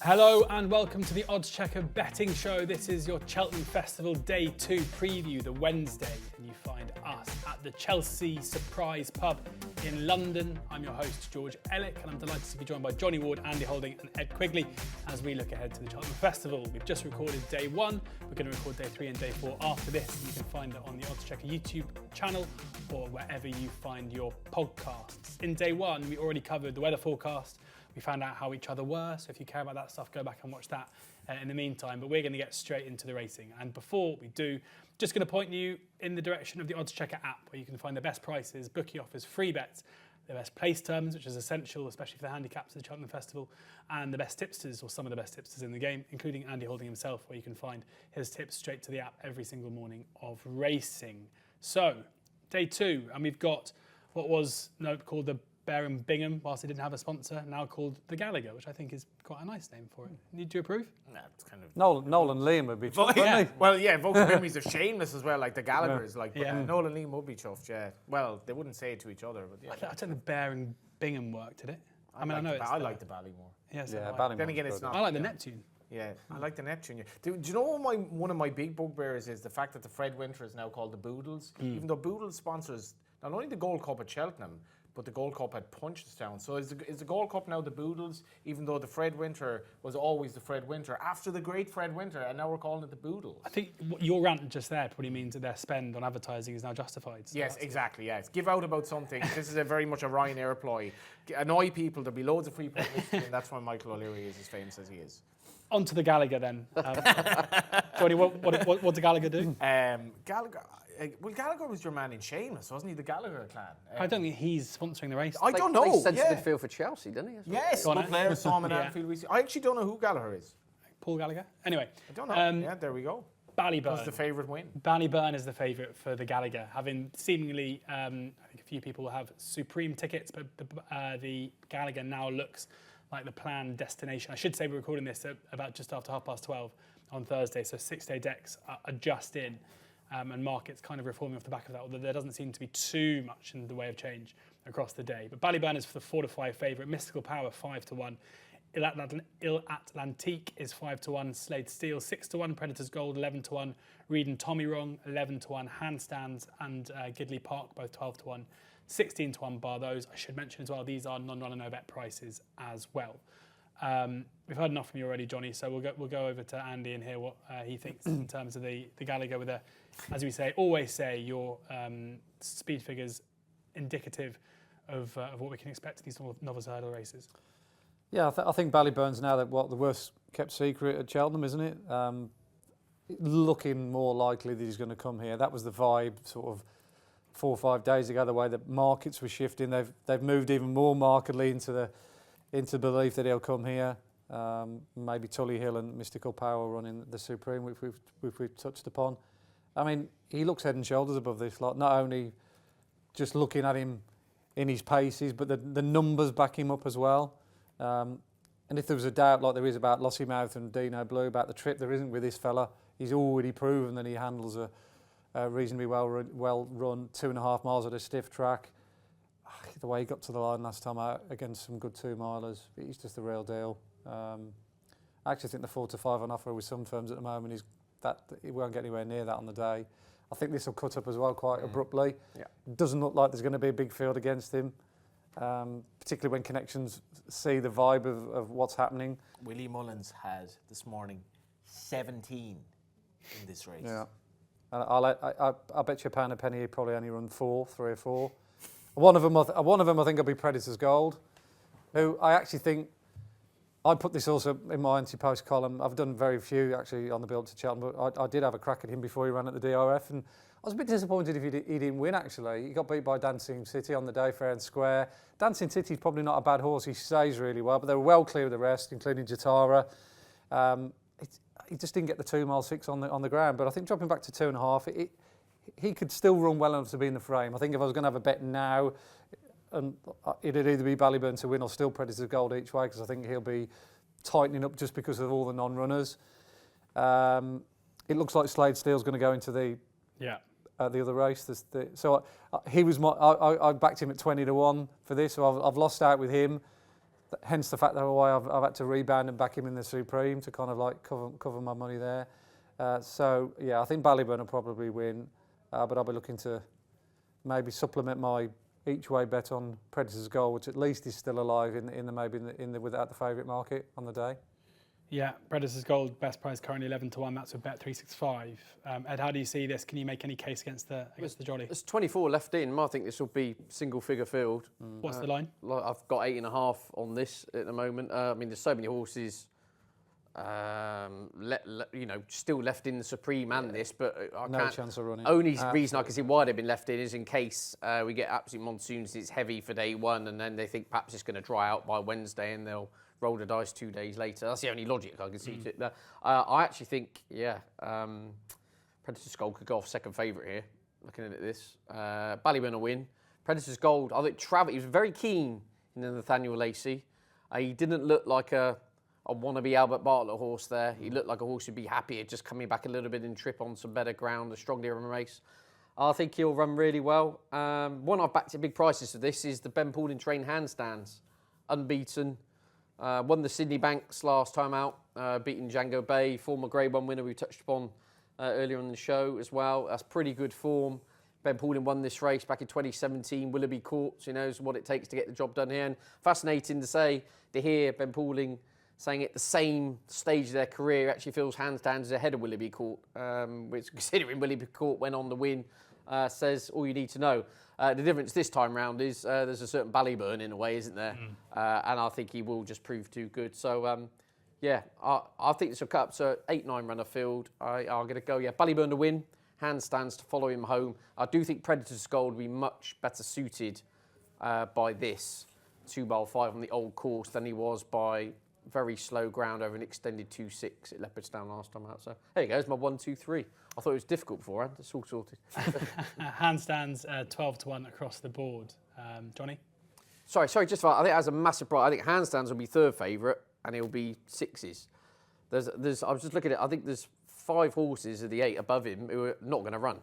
Hello and welcome to the oddschecker betting show. This is your Cheltenham Festival Day 2 preview, the Wednesday, and you find us at the Chelsea Surprise Pub in London. I'm your host, George Elek, and I'm delighted to be joined by Johnny Ward, Andy Holding and Ed Quigley as we look ahead to the Cheltenham Festival. We've just recorded Day 1, we're going to record Day 3 and Day 4 after this. You can find it on the oddschecker YouTube channel or wherever you find your podcasts. In Day 1, we already covered the weather forecast. We found out how each other were, so if you care about that stuff, go back and watch that in the meantime. But we're going to get straight into the racing. And before we do, just going to point you in the direction of the oddschecker app, where you can find the best prices, bookie offers, free bets, the best place terms, which is essential, especially for the handicaps at the Cheltenham Festival, and the best tipsters, or some of the best tipsters in the game, including Andy Holding himself, where you can find his tips straight to the app every single morning of racing. So, Day 2, and we've got what was called the Bear and Bingham, whilst it didn't have a sponsor, now called the Gallagher, which I think is quite a nice name for it. Need to approve? No, it's kind of... Noel and Liam would be chuffed, yeah. wouldn't they? Well, yeah, vocal memories are shameless as well, like the Gallaghers. Noel and Liam would be chuffed, yeah. Well, they wouldn't say it to each other, but yeah. I don't think the Bear and Bingham worked, did it? I like the Ballymore. Yes, Yeah, I Ballymore. Then again, it's not. like the Neptune. Yeah, I like the Neptune. Do you know what one of my big bugbears is? The fact that the Fred Winter is now called the Boodles. Even though Boodles sponsors not only the Gold Cup at Cheltenham, but the Gold Cup had Punchestown. So is the Gold Cup now the Boodles, even though the Fred Winter was always the Fred Winter, after the great Fred Winter, and now we're calling it the Boodles? I think your rant just there probably means that their spend on advertising is now justified. So yes, exactly, yes. Give out about something. This is a very much a Ryanair ploy. Annoy people, there'll be loads of free publicity, and that's why Michael O'Leary is as famous as he is. On to the Gallagher then. Johnny, what did Gallagher do? Gallagher was your man in Shameless, wasn't he? The Gallagher clan. I don't think he's sponsoring the race. I don't know. He centred midfield for Chelsea, didn't he? Yes, good player, saw him in Anfield. I actually don't know who Gallagher is. Paul Gallagher? Anyway. I don't know. Yeah, there we go. Ballyburn. That's the favourite win. Ballyburn is the favourite for the Gallagher, having seemingly, I think a few people will have supreme tickets, but the Gallagher now looks like the planned destination. I should say we're recording this at about just after 12:30 on Thursday, so 6-day decks are just in. And markets kind of reforming off the back of that, although there doesn't seem to be too much in the way of change across the day. But Ballyburn is for the 4-5 favourite, Mystical Power 5-1, Il Atlantique is 5-1, Slade Steel 6-1, Predators Gold 11-1, Reed and Tommy Wrong 11-1, Handstands and Gidley Park both 12-1, 16-1 bar those. I should mention as well, these are non-runner no bet prices as well. We've heard enough from you already, Johnny, so we'll go over to Andy and hear what he thinks in terms of the Gallagher with as we always say, your speed figures indicative of what we can expect to these novice hurdle races. Yeah, I think Ballyburn's now the worst kept secret at Cheltenham, isn't it? Looking more likely that he's going to come here. That was the vibe sort of 4 or 5 days ago, the way that markets were shifting. They've moved even more markedly into the belief that he'll come here. Maybe Tully Hill and Mystical Power running the Supreme, which we've touched upon. I mean, he looks head and shoulders above this lot, not only just looking at him in his paces, but the numbers back him up as well. And if there was a doubt, like there is about Lossiemouth and Dino Blue, about the trip, there isn't with this fella. He's already proven that he handles a reasonably well run 2.5 miles at a stiff track. The way he got to the line last time out against some good 2-milers, he's just the real deal. I actually think the 4-5 on offer with some firms at the moment he won't get anywhere near that on the day. I think this will cut up as well quite abruptly. Yeah. Doesn't look like there's going to be a big field against him, particularly when connections see the vibe of what's happening. Willie Mullins had this morning 17 in this race. Yeah, and I bet you a penny he'd probably only run 3 or 4. One of them I think will be Predators Gold, who I actually think, I put this also in my ante-post column. I've done very few actually on the build to Cheltenham, but I did have a crack at him before he ran at the DRF, and I was a bit disappointed if he didn't win actually. He got beat by Dancing City on the day, fair and square. Dancing City's probably not a bad horse, he stays really well, but they were well clear of the rest, including Jatara. He just didn't get the 2-mile 6 on the ground, but I think dropping back to 2.5, he could still run well enough to be in the frame. I think if I was going to have a bet now, and it'd either be Ballyburn to win or still Predators Gold each way, because I think he'll be tightening up just because of all the non-runners. It looks like Slade Steele's going to go into the other race. He was I backed him at 20-1 for this, so I've lost out with him. hence the fact that I've had to rebound and back him in the Supreme to kind of like cover my money there. So yeah, I think Ballyburn will probably win, but I'll be looking to maybe supplement my each way bet on Predator's Goal, which at least is still alive without the favourite market on the day. Yeah, Predator's Gold best price currently 11 to 1. That's with Bet365. Ed, how do you see this? Can you make any case against the Jolly? There's 24 left in. I think this will be single figure field. What's the line? I've got 8.5 on this at the moment. I mean, there's so many horses, still left in the Supreme and this, but I no can't. Chance of running. Only reason I can see why they've been left in is in case we get absolute monsoons. It's heavy for day one, and then they think perhaps it's going to dry out by Wednesday, and they'll roll the dice 2 days later. That's the only logic I can see to it. I actually think, Predator's Gold could go off second favourite here, looking at this. Ballyburn will win. Predator's Gold, I think he was very keen in the Nathaniel Lacey. He didn't look like a wannabe Albert Bartlett horse there. He looked like a horse who'd be happier just coming back a little bit and trip on some better ground, a strong deer in a race. I think he'll run really well. One I've backed at big prices for this is the Ben Pauling trained handstands. Unbeaten. Won the Sydney Banks last time out, beating Django Bay, former Grade 1 winner we touched upon earlier in the show as well. That's pretty good form. Ben Pauling won this race back in 2017. Willoughby Court, he knows what it takes to get the job done here. And fascinating to hear Ben Pauling saying at the same stage of their career actually feels handstands is ahead of Willoughby Court, which considering Willoughby Court went on the win, says all you need to know. The difference this time round is there's a certain Ballyburn in a way, isn't there? And I think he will just prove too good. So, I think this will cut up to 8-9 runner field. I'm going to go, Ballyburn to win, handstands to follow him home. I do think Predator's Gold will be much better suited by this 2-mile-5 on the old course than he was by very slow ground over an extended 2-6 at Leopardstown last time out. So there you go, it's my 1, 2, 3. I thought it was difficult beforehand. It's all sorted. Handstands 12 to 1 across the board. Johnny? Sorry, I think that's a massive price. I think handstands will be third favourite and it'll be 6s. I was just looking at it, I think there's 5 horses of the 8 above him who are not going to run.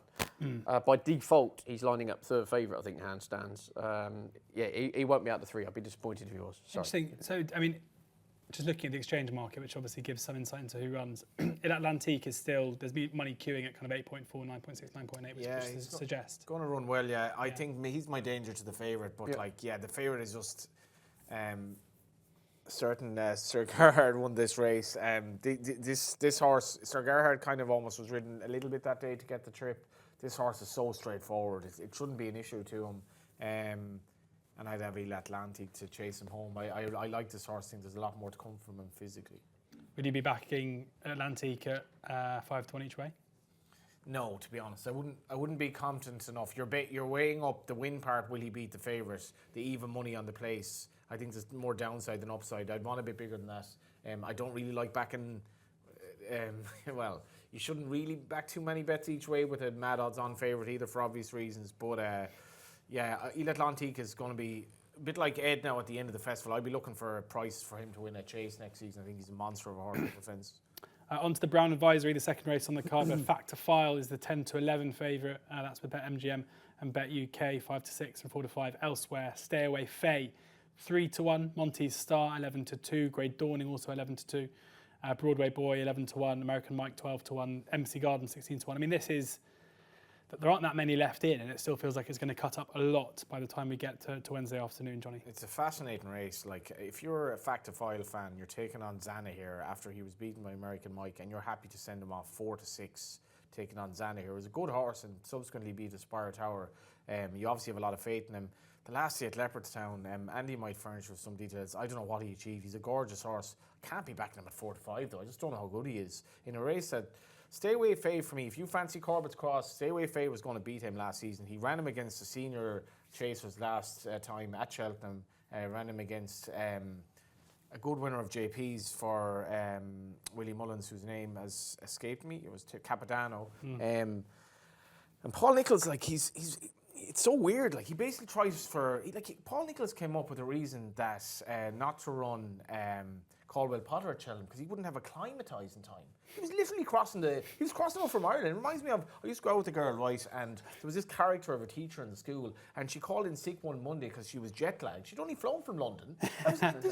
By default, he's lining up third favourite, I think, handstands. He won't be out the 3. I'd be disappointed if he was. Sorry. Interesting. So, I mean, just looking at the exchange market, which obviously gives some insight into who runs, in Atlantique is still, there's money queuing at kind of 8.4, 9.6, 9.8, which suggests. Going to run well, I think he's my danger to the favourite, but the favourite is just certain Sir Gerhard won this race. This horse, Sir Gerhard kind of almost was ridden a little bit that day to get the trip. This horse is so straightforward. It shouldn't be an issue to him. And I'd have Atlantique to chase him home. I like this horse. I think there's a lot more to come from him physically. Would you be backing Atlantique at 5 to 1 each way? No, to be honest, I wouldn't be confident enough. You're weighing up the win part. Will he beat the favourite? The even money on the place. I think there's more downside than upside. I'd want a bit bigger than that. I don't really like backing. You shouldn't really back too many bets each way with a mad odds on favourite either for obvious reasons. But Atlantique is going to be a bit like Ed now at the end of the festival. I'd be looking for a price for him to win a chase next season. I think he's a monster of a horse with defence. On to the Brown Advisory, the second race on the card. But Fact to File is the 10 to 11 favourite. That's with BetMGM and Bet UK 5 to 6 and 4 to 5 elsewhere. Stay Away Faye 3 to 1. Monty's Star 11 to 2. Great Dawning also 11 to 2. Broadway Boy 11 to 1. American Mike 12 to 1. MC Garden 16 to 1. I mean, this is. There aren't that many left in, and it still feels like it's going to cut up a lot by the time we get to Wednesday afternoon, Johnny. It's a fascinating race. Like, if you're a Fact to File fan, you're taking on Zana here after he was beaten by American Mike, and you're happy to send him off 4 to 6, taking on Zana here. It was a good horse and subsequently beat Aspire Tower. You obviously have a lot of faith in him. The last day at Leopardstown, Andy might furnish with some details. I don't know what he achieved. He's a gorgeous horse. Can't be backing him at 4 to 5 though. I just don't know how good he is in a race that. Stay Away Faye for me. If you fancy Corbett's Cross, Stay Away Faye was going to beat him last season. He ran him against the senior chasers last time at Cheltenham. Ran him against a good winner of JP's for Willie Mullins, whose name has escaped me. It was Capodanno. And Paul Nicholls, like it's so weird. Like he basically tries for Paul Nicholls came up with a reason that not to run Caldwell Potter at Cheltenham because he wouldn't have acclimatising time. He was literally crossing over from Ireland. It reminds me of, I used to go out with a girl, right, and there was this character of a teacher in the school, and she called in sick one Monday because she was jet lagged. She'd only flown from London. I was like,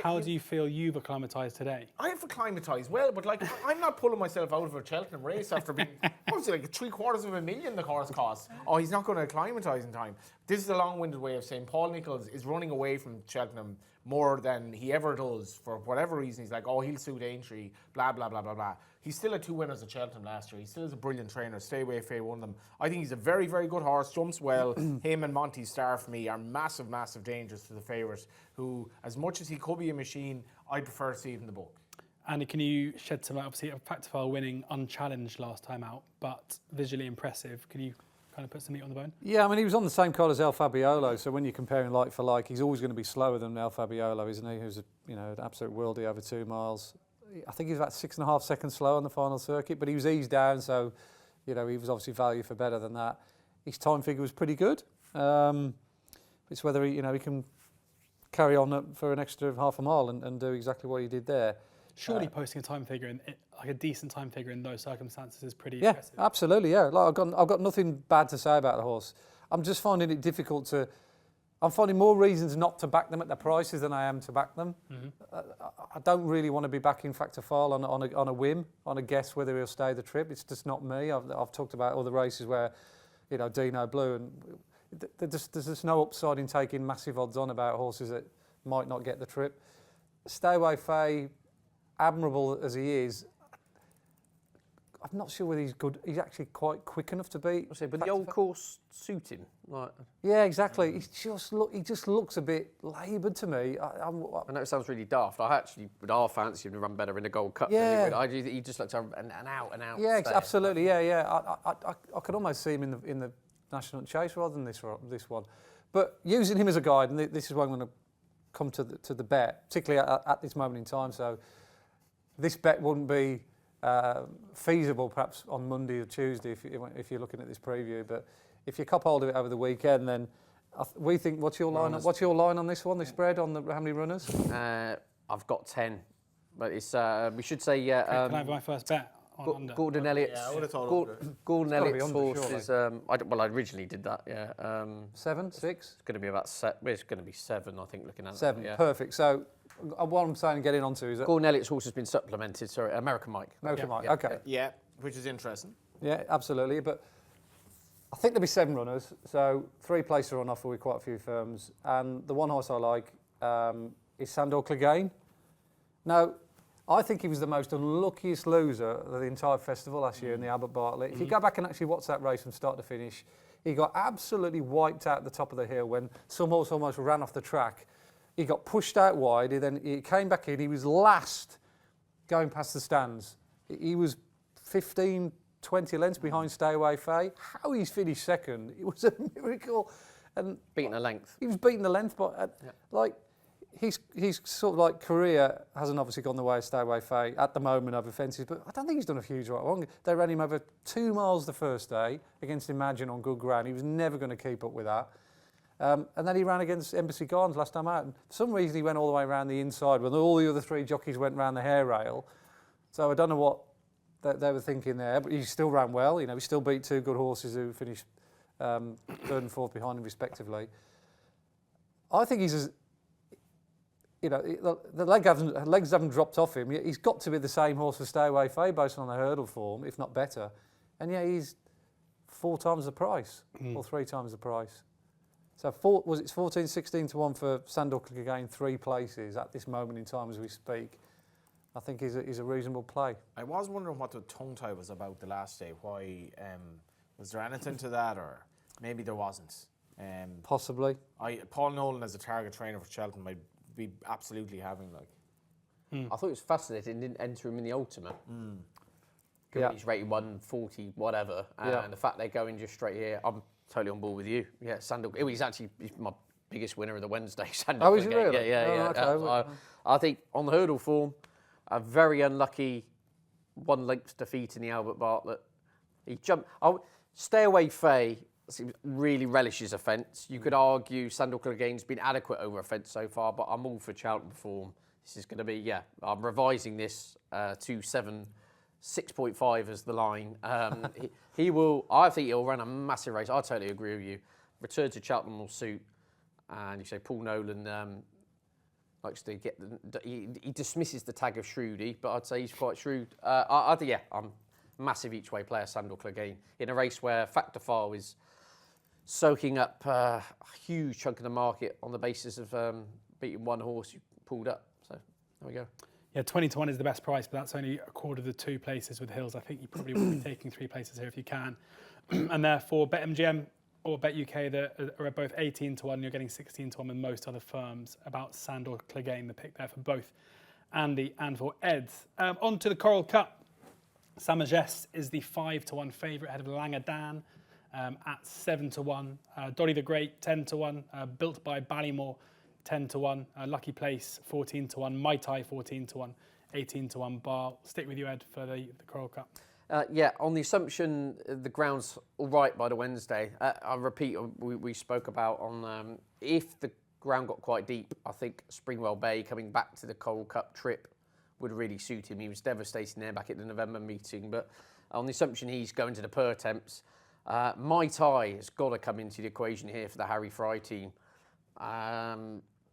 How do you feel you've acclimatised today? I have acclimatised well, but like I'm not pulling myself out of a Cheltenham race after being, what was it, like $750,000 the course cost. Oh, he's not going to acclimatise in time. This is a long-winded way of saying Paul Nicholls is running away from Cheltenham more than he ever does for whatever reason. He's like, oh, he'll suit Aintree, blah, blah, blah, blah, blah. He still had 2 winners at Cheltenham last year. He still is a brilliant trainer. Stay Away Faye won them. I think he's a very, very good horse, jumps well. Him and Monty Star, for me, are massive, massive dangers to the favourite, who, as much as he could be a machine, I prefer to see it in the book. Andy, can you shed some light? Obviously, Factifile winning unchallenged last time out, but visually impressive. Can you kind of put some meat on the bone? Yeah, I mean, he was on the same card as El Fabiolo, so when you're comparing like for like, he's always going to be slower than El Fabiolo, isn't he? Who's an absolute worldie over 2 miles. I think he was about 6.5 seconds slow on the final circuit, but he was eased down, so he was obviously value for better than that. His time figure was pretty good. It's whether he can carry on for an extra half a mile and do exactly what he did there. Surely posting a time figure like a decent time figure in those circumstances is pretty yeah, impressive. Absolutely, yeah. Like I've got nothing bad to say about the horse. I'm just finding it difficult to. I'm finding more reasons not to back them at their prices than I am to back them. Mm-hmm. I don't really want to be backing Factifile on a whim, on a guess whether he'll stay the trip. It's just not me. I've talked about other races where, Dino Blue, and there's just no upside in taking massive odds on about horses that might not get the trip. Stay Away Faye, admirable as he is, I'm not sure whether he's good. He's actually quite quick enough to beat. But the old course suit him. Like. Yeah, exactly. He just looks a bit laboured to me. I know it sounds really daft. I actually would fancy him to run better in the Gold Cup. Yeah. Than he would. He just looks an out and out. Yeah, absolutely. Yeah. I could almost see him in the National Chase rather than this one. But using him as a guide, and this is why I'm going to come to the bet, particularly at this moment in time. So this bet wouldn't be feasible perhaps on Monday or Tuesday if you're looking at this preview, but if you cop hold of it over the weekend, then we think. What's your line? What's your line on this one? The spread on how many runners? I've got 10, but it's we should say can I have my first bet on under? Gordon Elliott's. Yeah, I would have thought Gordon Elliott's horse surely. is. I originally did that. Yeah. 7, 6. It's going to be about it's going to be 7, I think. Looking at 7. It, yeah. Perfect. So. What I'm saying, getting onto is that Gordon Elliott's horse has been supplemented. Sorry, American Mike. American Mike. Yeah. Okay. Yeah, which is interesting. Yeah, absolutely. But I think there'll be 7 runners. So 3 places are on offer with quite a few firms, and the one horse I like is Sandor Clegane. Now, I think he was the most unluckiest loser of the entire festival last year in the Albert Bartlett. If you go back and actually watch that race from start to finish, he got absolutely wiped out at the top of the hill when some horse almost ran off the track. He got pushed out wide, he came back in, he was last going past the stands. He was 15, 20 lengths behind Stay Away Faye. How he's finished second, it was a miracle. And beating a length. He was beating the length, but his sort of like career hasn't obviously gone the way of Stay Away Faye at the moment over fences, but I don't think he's done a huge right wrong. They ran him over 2 miles the first day against Imagine on good ground. He was never going to keep up with that. And then he ran against Embassy Gardens last time out. And for some reason, he went all the way around the inside when all the other 3 jockeys went round the hair rail. So I don't know what they were thinking there, but he still ran well. He still beat 2 good horses who finished 3rd and 4th behind him respectively. I think he's the legs haven't dropped off him. He's got to be the same horse as Stay Away Faye based on the hurdle form, if not better. And yeah, he's 4 times the price, or 3 times the price. So it's 14, 16 to 1 for Sandor Clegane, 3 places at this moment in time as we speak. I think he's a reasonable play. I was wondering what the tongue tie was about the last day. Why was there anything to that, or maybe there wasn't? Possibly. Paul Nolan as a target trainer for Cheltenham, I'd be absolutely having I thought it was fascinating. Didn't enter him in the ultimate. Given he's rated 140, whatever, and the fact they're going just straight here, I'm totally on board with you. Yeah, Sandor. He's my biggest winner of the Wednesday. Sandor. Oh, is he really? Yeah. Okay. I think on the hurdle form, a very unlucky 1 length defeat in the Albert Bartlett. He jumped. Stay Away Faye really relishes a fence. You could argue Sandor Clegane's been adequate over a fence so far, but I'm all for Cheltenham form. This is going to be, yeah, I'm revising this to 6.5 as the line. He will, I think he'll run a massive race. I totally agree with you. Return to Cheltenham will suit. And you say Paul Nolan likes to get, he dismisses the tag of shrewdy, but I'd say he's quite shrewd. I think, yeah, I'm a massive each way player, Sandor Clegane, in a race where Factor File is soaking up a huge chunk of the market on the basis of beating one horse you pulled up. So there we go. Yeah, 20 to 1 is the best price, but that's only a quarter of the 2 places with Hills. I think you probably will be taking 3 places here if you can. And therefore, BetMGM or BetUK that are both 18 to 1. You're getting 16 to 1 with most other firms. About Sandor Clegane, the pick there for both Andy and for Ed. On to the Coral Cup. Samagest is the 5 to 1 favourite ahead of Langadan at 7 to 1. Dolly the Great, 10 to 1. Built by Ballymore, 10 to 1. Lucky Place, 14 to 1. Mai Tai, 14 to 1. 18 to 1 bar. Stick with you, Ed, for the Coral Cup. Yeah, on the assumption the ground's all right by the Wednesday, I'll repeat we spoke about on if the ground got quite deep, I think Springwell Bay coming back to the Coral Cup trip would really suit him. He was devastating there back at the November meeting, but on the assumption he's going to the per temps, Mai Tai has got to come into the equation here for the Harry Fry team.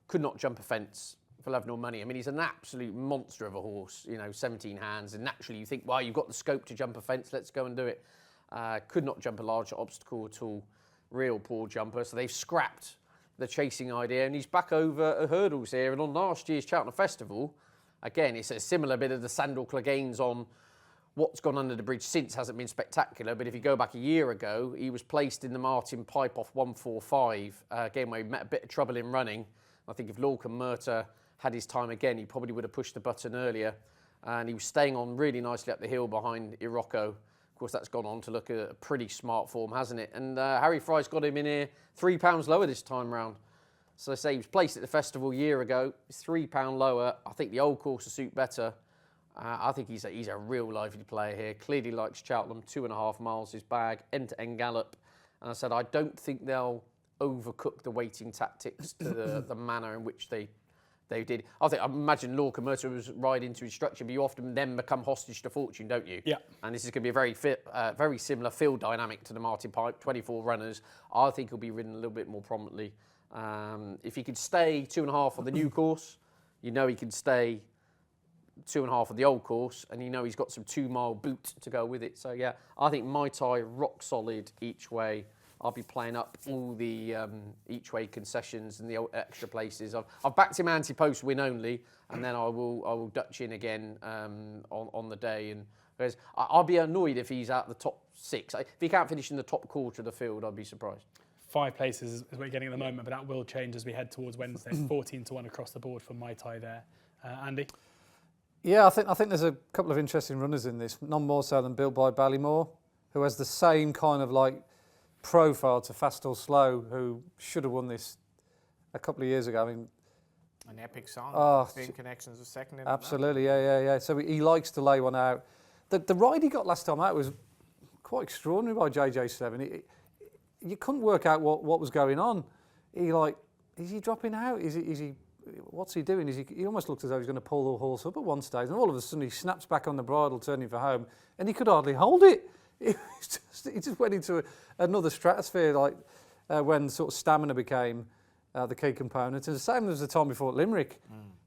Could not jump a fence for love nor money. I mean, he's an absolute monster of a horse, 17 hands, and naturally you think, well, you've got the scope to jump a fence, let's go and do it. Could not jump a large obstacle at all. Real poor jumper. So they've scrapped the chasing idea, and he's back over hurdles here. And on last year's Cheltenham Festival, again, it's a similar bit of the Sandor Clegane's on what's gone under the bridge since hasn't been spectacular. But if you go back a year ago, he was placed in the Martin Pipe off 145, again, where he met a bit of trouble in running. I think if Lorcan Murta had his time again, he probably would have pushed the button earlier. And he was staying on really nicely up the hill behind Irocco. Of course, that's gone on to look at a pretty smart form, hasn't it? And Harry Fry's got him in here £3 lower this time round. So I say he was placed at the festival a year ago. He's £3 lower. I think the old course will suit better. I think he's a real lively player here. Clearly likes Cheltenham, 2.5 miles his bag, end-to-end gallop. And I said, I don't think they'll overcook the waiting tactics to the manner in which they did. I imagine Lorcan Murta was right into instruction, but you often then become hostage to fortune, don't you? Yeah. And this is going to be a very similar field dynamic to the Martin Pipe, 24 runners. I think he'll be ridden a little bit more prominently. If he could stay 2.5 on the new course, he can stay 2.5 on the old course, and he's got some 2-mile boot to go with it. So yeah, I think Mai Tai rock solid each way. I'll be playing up all the each way concessions and the extra places. I've backed him ante-post win only, and then I will Dutch in again on the day. And whereas I'll be annoyed if he's out the top 6. If he can't finish in the top quarter of the field, I'd be surprised. 5 places is what you're getting at the moment, but that will change as we head towards Wednesday. 14 to 1 across the board for Mai Tai there. Andy? Yeah, I think there's a couple of interesting runners in this. None more so than Built by Ballymore, who has the same kind of profile to Fast or Slow, who should have won this a couple of years ago. I mean, an epic song. Big Connections was second in. Absolutely, yeah. So he likes to lay one out. The ride he got last time out was quite extraordinary by JJ7. You couldn't work out what was going on. Is he dropping out? Is he? What's he doing? He almost looks as though he's going to pull the horse up at one stage, and all of a sudden he snaps back on the bridle, turning for home, and he could hardly hold it. He just went into another stratosphere, when sort of stamina became the key component. And the same as the time before at Limerick.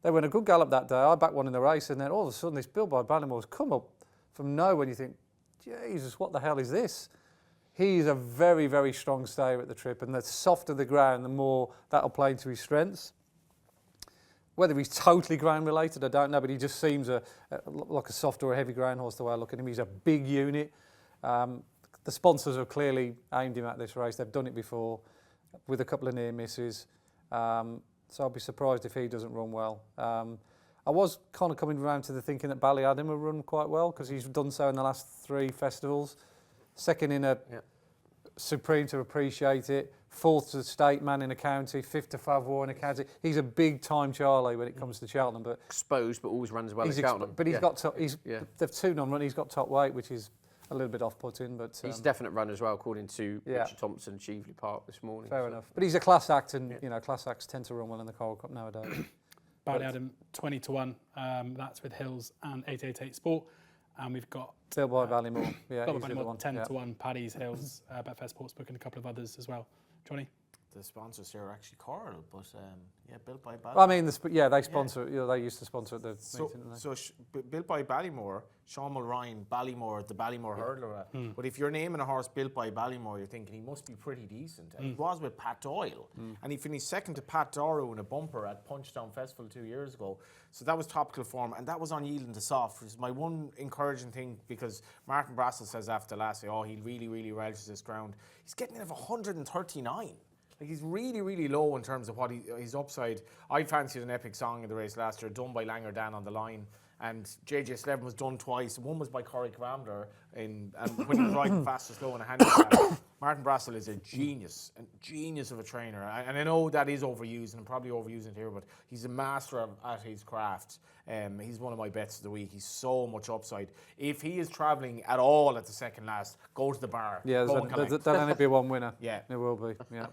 They went a good gallop that day. I backed one in the race, and then all of a sudden this Built by Ballymore's come up from nowhere, and you think, Jesus, what the hell is this? He's a very, very strong stayer at the trip, and the softer the ground, the more that'll play into his strengths. Whether he's totally ground related, I don't know, but he just seems like a soft or a heavy ground horse the way I look at him. He's a big unit. The sponsors have clearly aimed him at this race. They've done it before with a couple of near misses. So I'll be surprised if he doesn't run well. I was kind of coming around to the thinking that Ballyadam will run quite well because he's done so in the last 3 festivals. Second in a Supreme to Appreciate It, 4th to State Man in a county, 5th to Favre in a county. He's a big time Charlie when it comes to Cheltenham, but exposed, but always runs well at Cheltenham. But he's got the 2 non-run. He's got top weight, which is a little bit off-putting, but he's a definite runner as well, according to Richard Thompson and Cheveley Park this morning. Fair enough. But he's a class act, and class acts tend to run well in the Coral Cup nowadays. Bartlett Adam 20 to 1. That's with Hills and 888 Sport. And we've got Built by Ballymore. Yeah, Built by he's the other Ballymore, one. 10 Yeah. to 1. Paddy's, Hills, Betfair Sportsbook, and a couple of others as well. Johnny? The sponsors here are actually Coral, but built by Ballymore. Well, I mean, they sponsor. You know, they used to sponsor at the So, meeting. Didn't they? built by Ballymore, Sean Mulryan, Ballymore, the Ballymore Hurdler. But if you're naming a horse built by Ballymore, you're thinking he must be pretty decent. And he was with Pat Doyle. And he finished second to Pat Doyle in a bumper at Punchestown Festival 2 years ago. So that was topical form, and that was on yielding to soft, which is my one encouraging thing, because Martin Brassel says after last day, he really, really relishes this ground. He's getting in of 139. Like, he's really, really low in terms of what his upside. I fancied an epic song in the race last year, done by Langer Dan on the line. And JJ Slevin was done twice. One was by Corey Ramler, and when he was riding fast or slow in a handicap. Martin Brassel is a genius of a trainer. And I know that is overused, and I'm probably overusing it here, but he's a master at his craft. He's one of my bets of the week. He's so much upside. If he is travelling at all at the second last, go to the bar. Yeah, there'll only be one winner. Yeah. There will be. Yeah.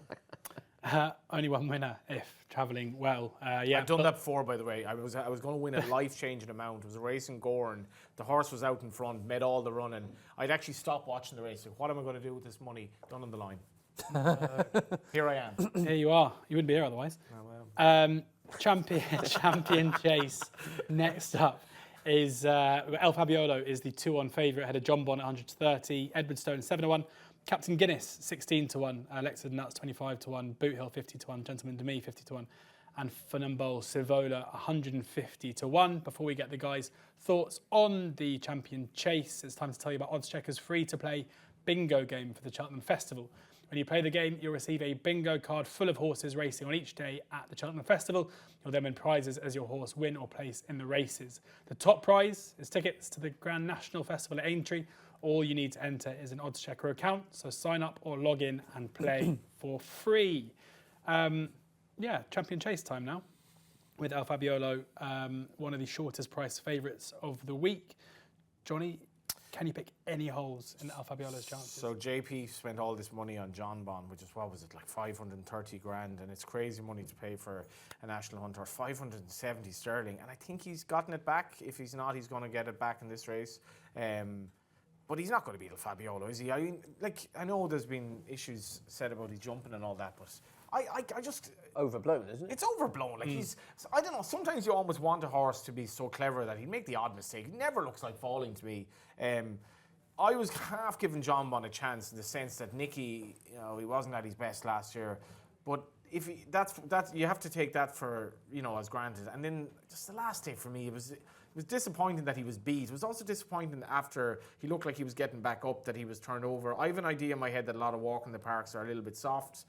Only one winner if travelling well. I've done that before, by the way. I was going to win a life-changing amount. It was a race in Gorn. The horse was out in front, made all the running. I'd actually stopped watching the race. Like, what am I going to do with this money? Done on the line. Here I am. Here you are. You wouldn't be here otherwise. Champion Chase. Next up is El Fabiolo is the 2-1 favourite ahead of John Bon at 130, Edward Stone 7-1, Captain Guinness 16 to 1, Lexington Nuts 25 to 1, Boot Hill 50 to 1, Gentleman Demi 50 to 1, and Funambole Sivola 150 to 1. Before we get the guys' thoughts on the Champion Chase, it's time to tell you about Oddschecker's free-to-play bingo game for the Cheltenham Festival. When you play the game, you'll receive a bingo card full of horses racing on each day at the Cheltenham Festival. You'll then win prizes as your horse win or place in the races. The top prize is tickets to the Grand National Festival at Aintree. All you need to enter is an Oddschecker account, so sign up or log in and play for free. Champion Chase time now with El Fabiolo, one of the shortest price favourites of the week. Johnny, can you pick any holes in El Fabiolo's chances? So JP spent all this money on John Bon, which is, what was it, like 530 grand, and it's crazy money to pay for a national hunter, 570 sterling, and I think he's gotten it back. If he's not, he's going to get it back in this race. But he's not going to beat El Fabiolo, is he? I mean, I know there's been issues said about his jumping and all that, but I just... Overblown, isn't it? It's overblown. Like, I don't know, sometimes you almost want a horse to be so clever that he'd make the odd mistake. He never looks like falling to me. I was half giving John Bon a chance in the sense that Nicky, he wasn't at his best last year. But if that's you have to take that for, as granted. And then just the last day for me, it was disappointing that he was beat. It was also disappointing after he looked like he was getting back up that he was turned over. I have an idea in my head that a lot of walk in the parks are a little bit soft.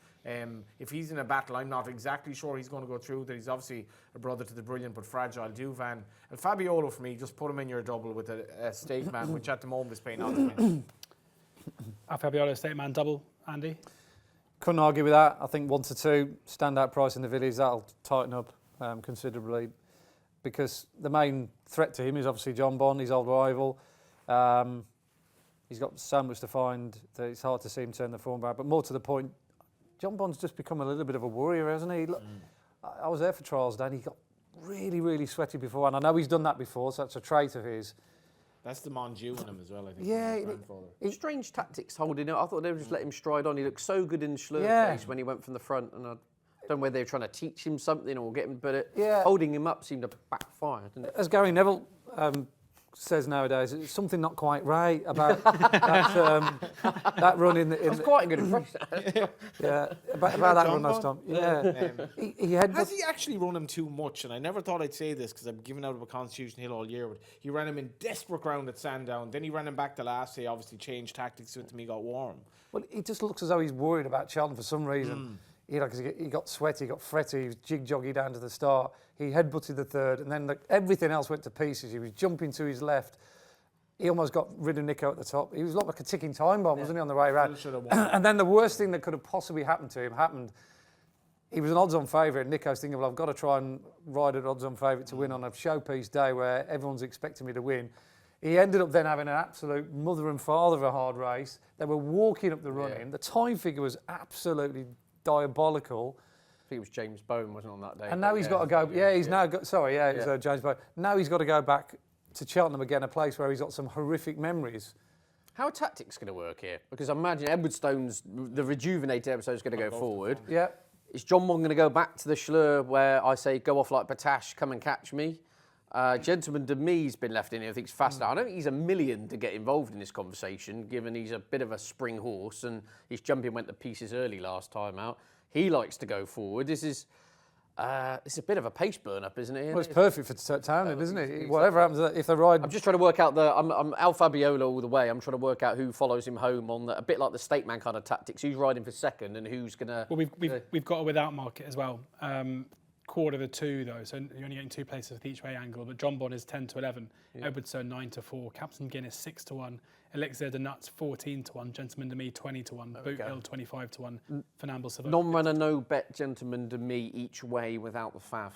If he's in a battle, I'm not exactly sure he's going to go through that. He's obviously a brother to the brilliant but fragile Duvan. And Fabiolo, for me, just put him in your double with a stake man, which at the moment is paying out. Fabiolo stake man double, Andy? Couldn't argue with that. I think 1 to 2 standout price in the village, that'll tighten up considerably, because the main threat to him is obviously John Bon, his old rival. He's got so much to find that it's hard to see him turn the form back. But more to the point, John Bon's just become a little bit of a worrier, hasn't he? Look, I was there for trials day and he got really, really sweaty before, and I know he's done that before, so that's a trait of his. That's the Monju in him as well, I think. Yeah. Strange tactics holding it. I thought they would just let him stride on. He looked so good in the Schlur case when he went from the front, and I don't know whether they were trying to teach him something or get him, but holding him up seemed to backfire, didn't it? As Gary Neville says nowadays, it's something not quite right about that run in the... That's quite a good impression. About that run last time. Yeah. Has he actually run him too much? And I never thought I'd say this because I've given out about Constitution Hill all year, but he ran him in desperate ground at Sandown. Then he ran him back the last day, obviously changed tactics with him, he got warm. Well, he just looks as though he's worried about Cheltenham for some reason. Because he got sweaty, he got fretty, he was jig-joggy down to the start. He headbutted the third, and then everything else went to pieces. He was jumping to his left. He almost got rid of Nico at the top. He was like a ticking time bomb, wasn't he, on the way round? And then the worst thing that could have possibly happened to him happened. He was an odds-on favourite, and Nico's thinking, well, I've got to try and ride an odds-on favourite to win on a showpiece day where everyone's expecting me to win. He ended up then having an absolute mother and father of a hard race. They were walking up the running. The time figure was absolutely diabolical. think it was James Bone wasn't on that day. And now he's got to go. Yeah, he's now got. Sorry, yeah, it was James Bone. Now he's got to go back to Cheltenham again, a place where he's got some horrific memories. How are tactics going to work here? Because I imagine the rejuvenated Edwardstone's going to go forward. Yeah. Is John Bond going to go back to the Schlur where I say, go off like Patash, come and catch me? Gentleman de Mee's been left in here. I think it's fascinating. I don't think he's a million to get involved in this conversation, given he's a bit of a spring horse and his jumping went to pieces early last time out. He likes to go forward. This is a bit of a pace burn-up, isn't it? Well, it's perfect for Townend, isn't it? Whatever happens, if they ride... I'm just trying to work out I'm Al Fabiola all the way. I'm trying to work out who follows him home on a bit like the State Man kind of tactics. Who's riding for second and who's going to... Well, we've got a without market as well. Quarter to 2 though, so you're only getting 2 places with each way angle. But John Bond is 10 to 11, Edwardstone 9 to 4, Captain Guinness 6 to 1, Elixir de Nuts 14 to 1, Gentleman de Me 20 to 1, Boot Hill 25 to 1, Fernamble Savoy. Non-runner, no bet, Gentleman de Me each way without the fav.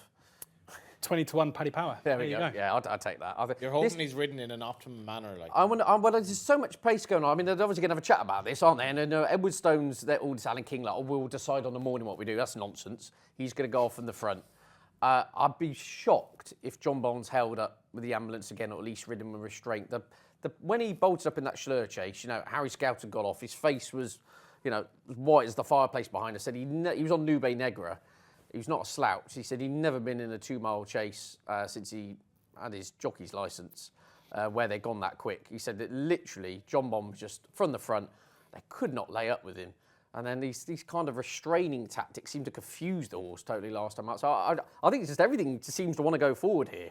20 to 1, Paddy Power. There we go. Yeah, I'll take that. You're hoping he's ridden in an optimum manner, like. Well, there's so much pace going on. I mean, they're obviously going to have a chat about this, aren't they? And Edwardstone's, they're all Alan King, like, we'll decide on the morning what we do. That's nonsense. He's going to go off in the front. I'd be shocked if John Bond's held up with the ambulance again, or at least ridden with restraint. When he bolted up in that Schlur chase, Harry Scout had got off. His face was, as white as the fireplace behind us. Said he was on Nube Negra. He was not a slouch. He said he'd never been in a 2-mile chase since he had his jockey's licence, where they'd gone that quick. He said that literally John Bond was just from the front. They could not lay up with him. And then these kind of restraining tactics seem to confuse the horse totally last time out. So I think it's just everything seems to want to go forward here.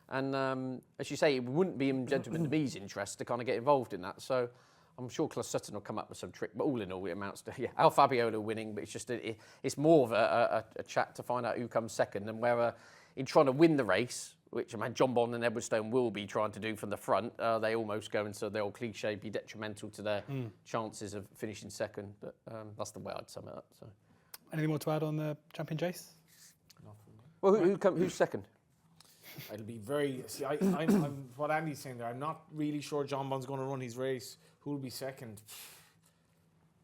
And as you say, it wouldn't be in Gentleman de Mee's interest to kind of get involved in that. So I'm sure Clas Sutton will come up with some trick. But all in all, it amounts to Al Fabiola winning. But it's just it's more of a chat to find out who comes second and whether in trying to win the race, which John Bond and Edwardstone will be trying to do from the front, they almost go into the old cliche, be detrimental to their chances of finishing second. But that's the way I'd sum it up. So, anything more to add on the Champion Chase? Well, who's second? It'll be very... See, I'm what Andy's saying there. I'm not really sure John Bond's going to run his race. Who will be second?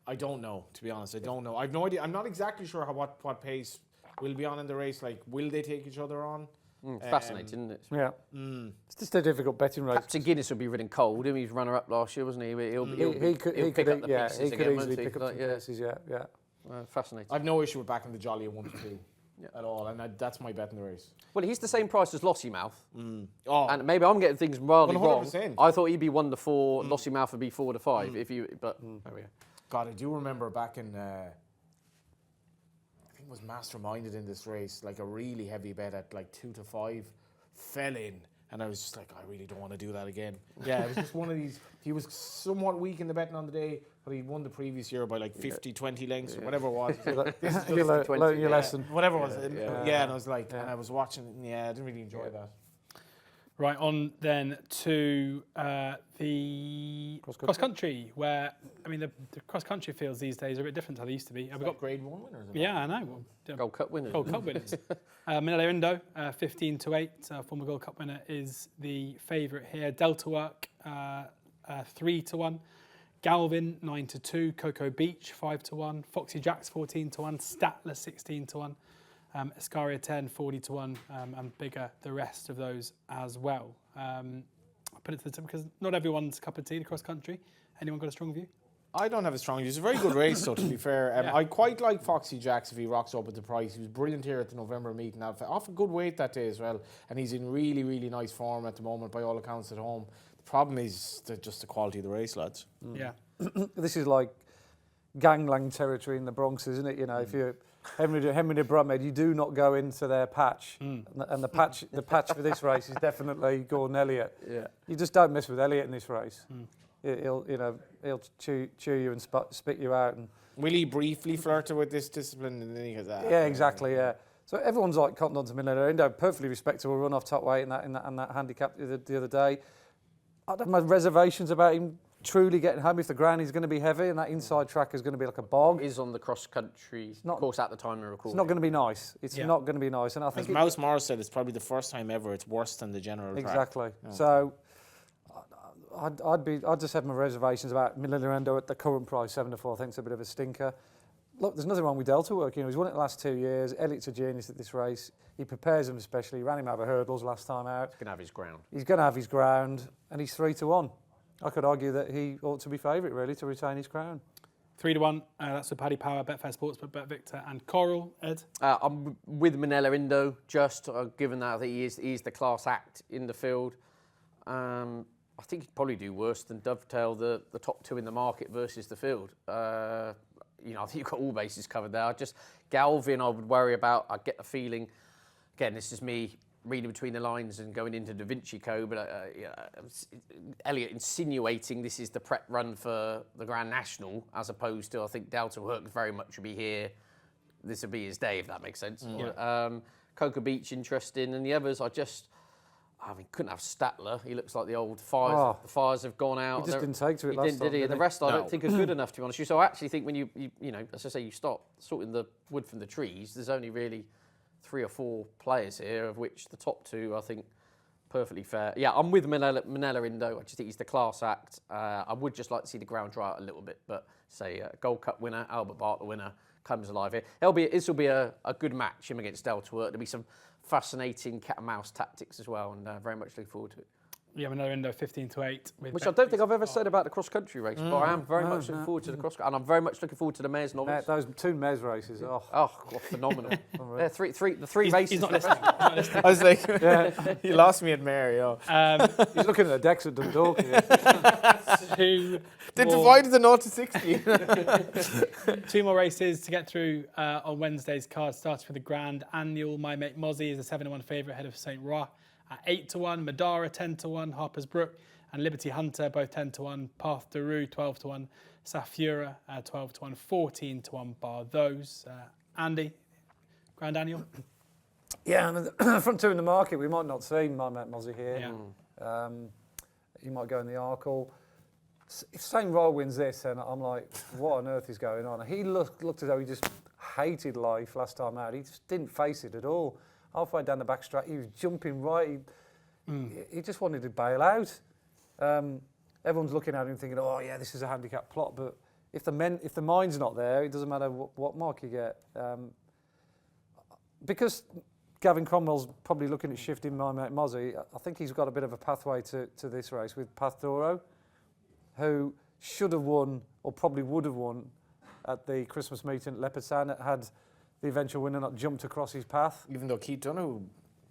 I don't know, to be honest. I don't know. I've no idea. I'm not exactly sure what pace will be on in the race. Like, will they take each other on? Fascinating, isn't it? Yeah. It's just a difficult betting race. Captain Guinness will be ridden cold. He was runner-up last year, wasn't he? He'll pick up the pieces again, easily pick up the pieces, yeah. Fascinating. I've no issue with backing the Jolly at 1 to 2 at all, and that's my bet in the race. Well, he's the same price as Lossiemouth. And maybe I'm getting things wildly 100%. wrong. I thought he'd be 1 to 4, Lossiemouth would be 4 to 5. There we go. God, I do remember back in... was masterminded in this race, like a really heavy bet at like 2 to 5, fell in, and I was just like, I really don't want to do that again. Yeah, it was just one of these. He was somewhat weak in the betting on the day, but he won the previous year by like 50, 20 lengths or whatever it was. This is just learn your lesson. Whatever it was. And I was like, and I was watching. I didn't really enjoy that. Right, on then to the cross-country, where, I mean, the cross-country fields these days are a bit different to how they used to be. We've got Grade 1 winners. Yeah, I know. Gold Cup winners. Gold Cup winners. Manila Indo, 15 to 8, former Gold Cup winner, is the favourite here. Delta Work, 3 to 1. Galvin, 9 to 2. Cocoa Beach, 5 to 1. Foxy Jacks, 14 to 1. Statler, 16 to 1. Escaria 10, 40 to 1, and bigger the rest of those as well. I put it to the tip because not everyone's cup of tea, the cross country. Anyone got a strong view? I don't have a strong view. It's a very good race, though, to be fair. I quite like Foxy Jacks if he rocks up at the price. He was brilliant here at the November meeting. Off a good weight that day as well. And he's in really, really nice form at the moment, by all accounts, at home. The problem is just the quality of the race, lads. Yeah. This is like gangland territory in the Bronx, isn't it? If you're Henry de Brumhead, you do not go into their patch. And the patch for this race is definitely Gordon Elliott. Yeah. You just don't mess with Elliott in this race. He'll chew you and spit you out. And will he briefly flirt with this discipline and then he goes, yeah, exactly, yeah. So everyone's like cotton on to Manila Indo, perfectly respectable run off top weight in that handicap the other day. I'd have my reservations about him truly getting home if the ground is going to be heavy and that inside track is going to be like a bog. Is on the cross-country course at the time of recording. It's not going to be nice. It's not going to be nice. And I think as Mouse Morris said, it's probably the first time ever it's worse than the general track. Exactly. Yeah. So I'd just have my reservations about Manila Indo at the current price, 7 to 4. I think it's a bit of a stinker. look, there's nothing wrong with Delta work. You know, he's won it the last 2 years. Elliot's a genius at this race. He prepares him especially. He ran him over hurdles last time out. He's going to have his ground. He's going to have his ground, and he's 3-1. I could argue that he ought to be favourite, really, to retain his crown. 3-1. That's with Paddy Power, Betfair Sportsbook, Bet Victor, and Coral. Ed? I'm with Manila Indo, just given that I think he is the class act in the field. I think he'd probably do worse than dovetail the top 2 in the market versus the field. You know, I think you've got all bases covered there. Galvin, I would worry about. I get the feeling, again, this is me reading between the lines and going into Da Vinci Code, but Elliot insinuating this is the prep run for the Grand National, as opposed to, I think Delta Work very much will be here. This will be his day, if that makes sense. Cocoa Beach, interesting. And the others, couldn't have Statler. He looks like the old fires. Oh. The fires have gone out. He just didn't take to it last time, did he? And the rest, I No. don't think are good enough, to be honest. So I actually think when you as I say, you start sorting the wood from the trees, there's only really 3 or 4 players here, of which the top 2, I think, perfectly fair. Yeah, I'm with Manila Indo. I just think he's the class act. I would just like to see the ground dry out a little bit, but say Gold Cup winner, Albert Bartlett winner, comes alive here. This will be a good match, him against Delta Work. There'll be some fascinating cat and mouse tactics as well, and very much looking forward to it. Yeah, Manila Indo 15-8. Which I don't think I've ever said about the cross-country race, but I am very much looking forward to the cross-country, and I'm very much looking forward to the Mares Novice. Those 2 Mares races, Phenomenal. The three races. He's not listening. He's not listening. I was like, you lost me at Mary. He's looking at the decks at Dundalk here. They divided the 0 to 60. 2 more races to get through on Wednesday's card. Starts with the Grand Annual. My Mate Mozzie is a 7-1 favourite ahead of St. Roy at 8-1. Madara 10-1. Harper's Brook and Liberty Hunter both 10-1. Path de Rue 12-1. Safura 12-1. 14-1 bar those. Andy, Grand Annual. Yeah, and the front 2 in the market, we might not see My Mate Mozzie here. Yeah. He might go in the Arkle. If St. Roy wins this, then I'm like, what on earth is going on? He looked as though he just hated life last time out. He just didn't face it at all. Halfway down the back straight, he was jumping right. He just wanted to bail out. Everyone's looking at him thinking, oh yeah, this is a handicap plot. But if the mind's not there, it doesn't matter what mark you get. Because Gavin Cromwell's probably looking at shifting My Mate Mozzie, I think he's got a bit of a pathway to this race with Path Doro, who should have won, or probably would have won, at the Christmas meeting at Leopardstown, had the eventual winner not jumped across his path. Even though Keith Donoghue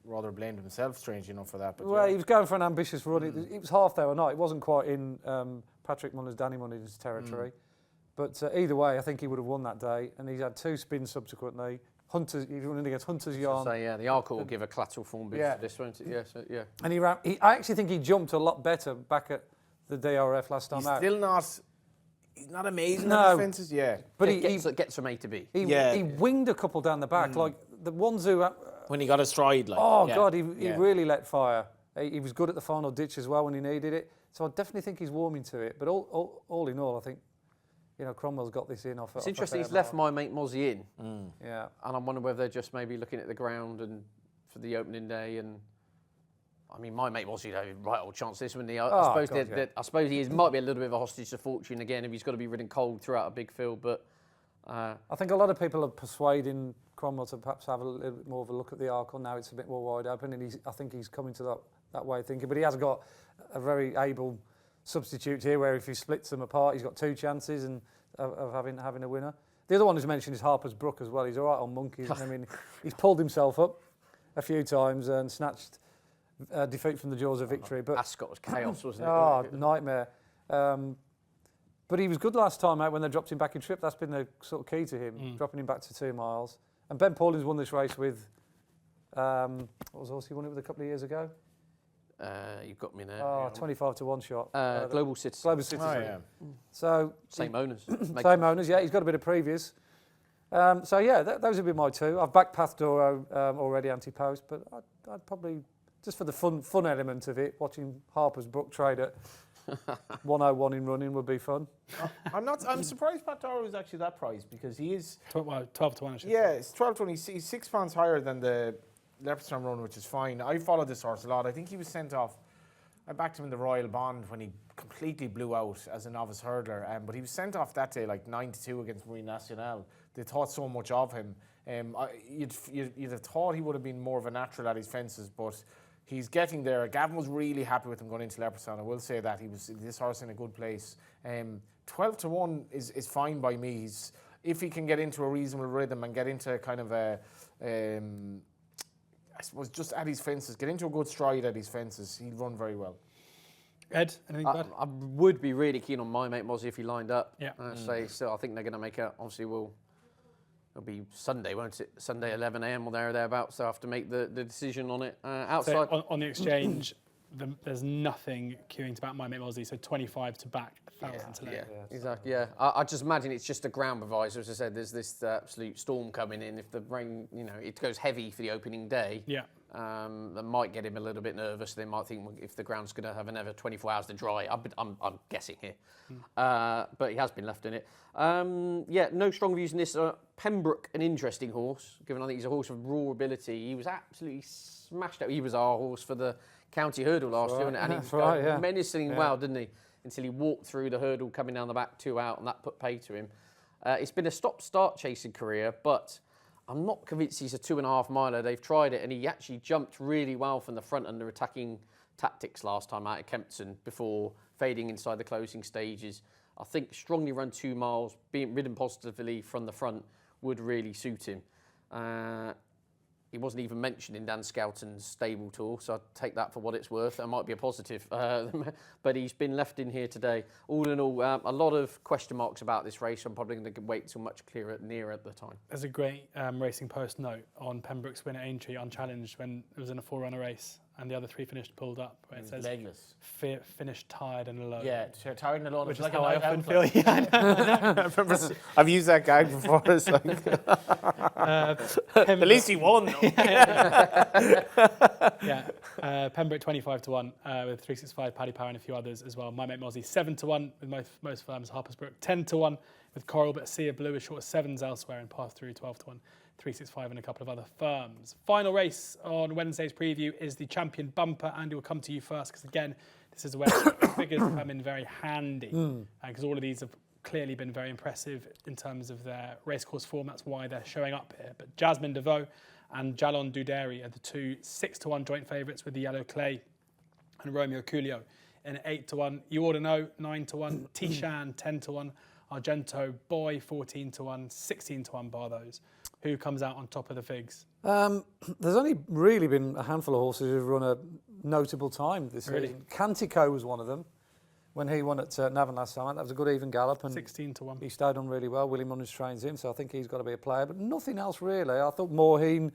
rather blamed himself, strangely enough, for that. But Well, he was going for an ambitious run. It was half there or not. It wasn't quite in Patrick Mullins, Danny Mullins' territory. But either way, I think he would have won that day. And he's had 2 spins subsequently. He's running against Hunter's Yarn. So yeah, the Arkle will give a collateral form boost to this, won't it? Yeah, so, yeah. And I actually think he jumped a lot better back at the DRF last time out. still not. He's not amazing No. at his fences, But He gets from A to B. he winged a couple down the back, like the ones who. when he got a stride, like. God, he really let fire. He was good at the final ditch as well when he needed it. So I definitely think he's warming to it. But all in all, I think, Cromwell's got this in off. It's interesting he's left My Mate Mozzie in. Yeah. And I'm wondering whether they're just maybe looking at the ground and for the opening day. And I mean, My Mate Mozzie had a right old chance this one. I suppose he might be a little bit of a hostage to fortune again if he's got to be ridden cold throughout a big field. But I think a lot of people are persuading Cromwell to perhaps have a little bit more of a look at the Arkle. Now it's a bit more wide open, and I think he's coming to that way of thinking. But he has got a very able substitute here, where if he splits them apart, he's got 2 chances of having a winner. The other one who's mentioned is Harper's Brook as well. He's all right on monkeys. I mean, he's pulled himself up a few times and snatched defeat from the jaws of victory. But Ascot was chaos, wasn't it? Oh, nightmare. But he was good last time out when they dropped him back in trip. That's been the sort of key to him, dropping him back to 2 miles. And Ben Paulins won this race with, what was the horse he won it with a couple of years ago? You've got me there. 25 to 1 shot. Global Citizen. Global Citizen. Oh, yeah. So Same owners. same owners, yeah. He's got a bit of previous. So yeah, those would be my 2. I've backed Path Doro already, ante-post, but I'd probably, just for the fun element of it, watching Harper's Brook trade at 101 in running would be fun. I'm surprised Pat Doro is actually that price, because he is. 12 to 1, I should Yeah, say. it's 12-20. He's 6 pounds higher than the Leopardstown run, which is fine. I followed this horse a lot. I think he was sent off I backed him in the Royal Bond when he completely blew out as a novice hurdler, but he was sent off that day like 9-2 against Marine Nationale. They thought so much of him. You'd have thought he would have been more of a natural at his fences, but he's getting there. Gavin was really happy with him going into Leopardstown. I will say that this horse in a good place. 12-1 is fine by me. If he can get into a reasonable rhythm and get into kind of a, I suppose just at his fences, get into a good stride at his fences, he'll run very well. Ed, anything bad? I would be really keen on my mate Mozzie if he lined up. Yeah. So I think they're going to make obviously it'll be Sunday, won't it? Sunday 11 a.m. or thereabouts. So I have to make the decision on it outside. So on the exchange, there's nothing queuing to back my mate Mozzie, so 25 to back, 1,000 to let. Yeah, exactly. Yeah, I just imagine it's just a ground proviso. As I said, there's this absolute storm coming in. If the rain, it goes heavy for the opening day. Yeah. That might get him a little bit nervous. They might think if the ground's going to have another 24 hours to dry. I'm guessing here, but he has been left in it. No strong views in this. Pembroke, an interesting horse, given I think he's a horse of raw ability. He was absolutely smashed out. He was our horse for the county hurdle last year, and he was menacing well, didn't he? Until he walked through the hurdle, coming down the back 2 out, and that put pay to him. It's been a stop-start chasing career, but I'm not convinced he's a 2.5 miler. They've tried it, and he actually jumped really well from the front under attacking tactics last time out at Kempton before fading inside the closing stages. I think strongly run 2 miles, being ridden positively from the front would really suit him. He wasn't even mentioned in Dan Skelton's stable tour, so I'd take that for what it's worth. That might be a positive. But he's been left in here today. All in all, a lot of question marks about this race. I'm probably going to wait until much clearer nearer at the time. There's a great Racing Post note on Pembroke's win at Aintree unchallenged when it was in a 4-runner race and the other 3 finished pulled up, where it says legless. Finished tired and alone. Yeah, tired and alone. Which is like how I often feel. I've used that gag before. It's like at least he won. Pembroke 25-1 with 365 Paddy Power and a few others as well. My mate Mozzie 7-1 with most firms. Harpersbrook 10-1 with Coral, but Sea of Blue as short as 7s elsewhere and Path Through 12-1. 365 and a couple of other firms. Final race on Wednesday's preview is the Champion Bumper. Andy, will come to you first because again, this is where figures come in very handy because all of these have clearly been very impressive in terms of their racecourse form. That's why they're showing up here. But Jasmine DeVoe and Jalon Duderi are the 2 6-1 joint favourites with the Yellow Clay and Romeo Coolio in 8-1. You ought to know 9-1. Tishan 10-1. Argento Boy 14-1. 16-1 bar those. Who comes out on top of the figs? There's only really been a handful of horses who've run a notable time this season. Cantico was one of them. When he won at Navan last time, that was a good even gallop. And 16-1. He stayed on really well. Willie Munnins trains him, so I think he's got to be a player. But nothing else really. I thought Maureen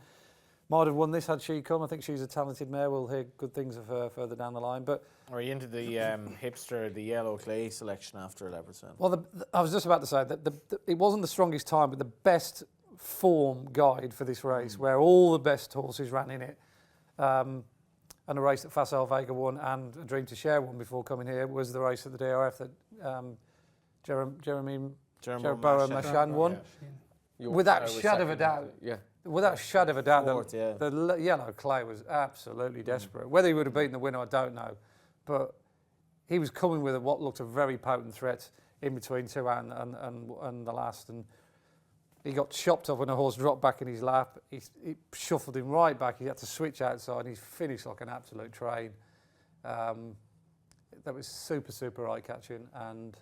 might have won this had she come. I think she's a talented mare. We'll hear good things of her further down the line. But are you into the hipster, the Yellow Clay selection after 11%? Well, I was just about to say that it wasn't the strongest time, but the best form guide for this race, where all the best horses ran in it. And a race that Facile Vega won and A Dream to Share won before coming here was the race at the DRF that Jeremy Machan won. Without a shadow of a doubt. Yeah. Without a shadow of a doubt, Fourth, the Yellow Clay was absolutely desperate. Whether he would have beaten the winner, I don't know. But he was coming with what looked a very potent threat in between 2 and the last. And he got chopped off when the horse dropped back in his lap. He shuffled him right back. He had to switch outside. He finished like an absolute train. That was super, super eye-catching. And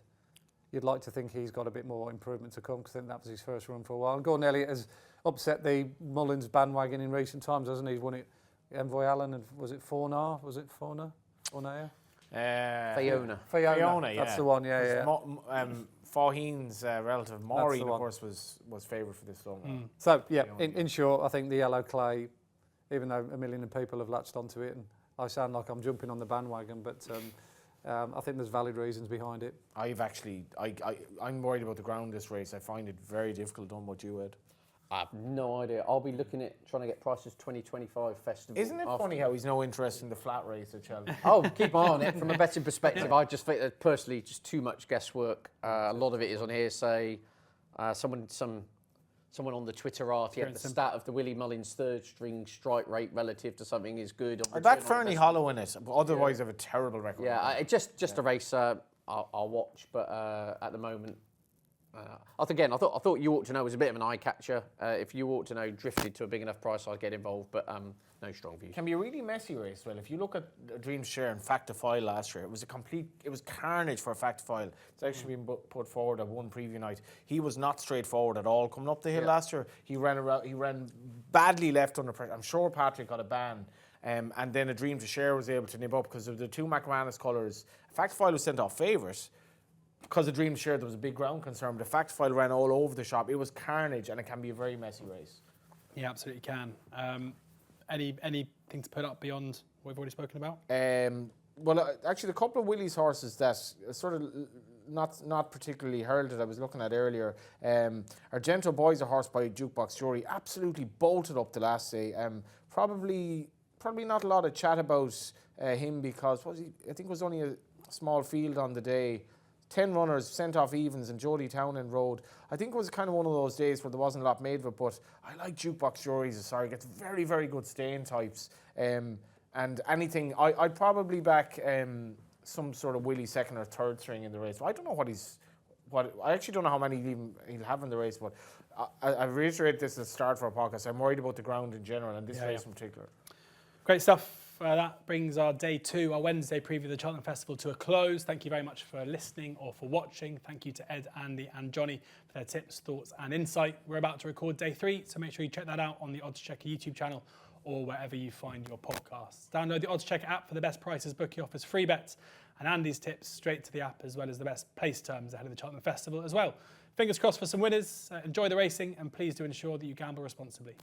you'd like to think he's got a bit more improvement to come because I think that was his first run for a while. And Gordon Elliott has upset the Mullins bandwagon in recent times, hasn't he? He's won it. Envoy Allen and was it Fornar? Was it Fornar? Fornaya? Fiona, yeah. That's the one, yeah. Faheen's relative Maureen, of course, was favourite for this long. So, yeah, in short, I think the Yellow Clay, even though a million people have latched onto it, and I sound like I'm jumping on the bandwagon, but I think there's valid reasons behind it. I'm worried about the ground this race. I find it very difficult on what you had. I have no idea. I'll be looking at trying to get Price's 2025 festival. Isn't it funny how he's no interest in the flat race at Cheltenham? Oh, keep an eye on it. From a betting perspective, I just think that personally, just too much guesswork. A lot of it is on hearsay. Some someone on the Twitterati had the stat of the Willie Mullins third string strike rate relative to something is good. I backed Fernie Hollow in it, but otherwise I have a terrible record. Yeah, just a race I'll watch, but at the moment, I thought You Ought to Know was a bit of an eye catcher. If You Ought to Know drifted to a big enough price, I'd get involved, but no strong views. Can be a really messy race. Well, if you look at Dream Share and Fact to File last year, it was carnage for Fact to File. It's actually been put forward at one preview night. He was not straightforward at all coming up the hill last year. He ran badly left under pressure. I'm sure Patrick got a ban. And then a Dream to Share was able to nib up because of the two McManus colours. Fact to File was sent off favourite. Because of Dream to Share, there was a big ground concern. But the Fact to File ran all over the shop. It was carnage, and it can be a very messy race. Yeah, absolutely can. Anything to put up beyond what we've already spoken about? Well, actually, the couple of Willie's horses that sort of not particularly heralded I was looking at earlier. Argento Boy's a horse by Jukebox Jury, absolutely bolted up the last day. Probably not a lot of chat about him because I think it was only a small field on the day. 10 runners sent off evens and Jody Townend rode. I think it was kind of one of those days where there wasn't a lot made of it, but I like Jukebox Juries. Sorry, gets very, very good staying types. And anything, I'd probably back some sort of Willie second or third string in the race. I don't know I actually don't know how many he'll have in the race, but I reiterate this at the start for a podcast. I'm worried about the ground in general and this race in particular. Great stuff. That brings our day 2, our Wednesday preview of the Cheltenham Festival to a close. Thank you very much for listening or for watching. Thank you to Ed, Andy and Johnny for their tips, thoughts and insight. We're about to record day 3, so make sure you check that out on the oddschecker YouTube channel or wherever you find your podcasts. Download the oddschecker app for the best prices, bookie offers, free bets and Andy's tips straight to the app, as well as the best place terms ahead of the Cheltenham Festival as well. Fingers crossed for some winners. Enjoy the racing and please do ensure that you gamble responsibly.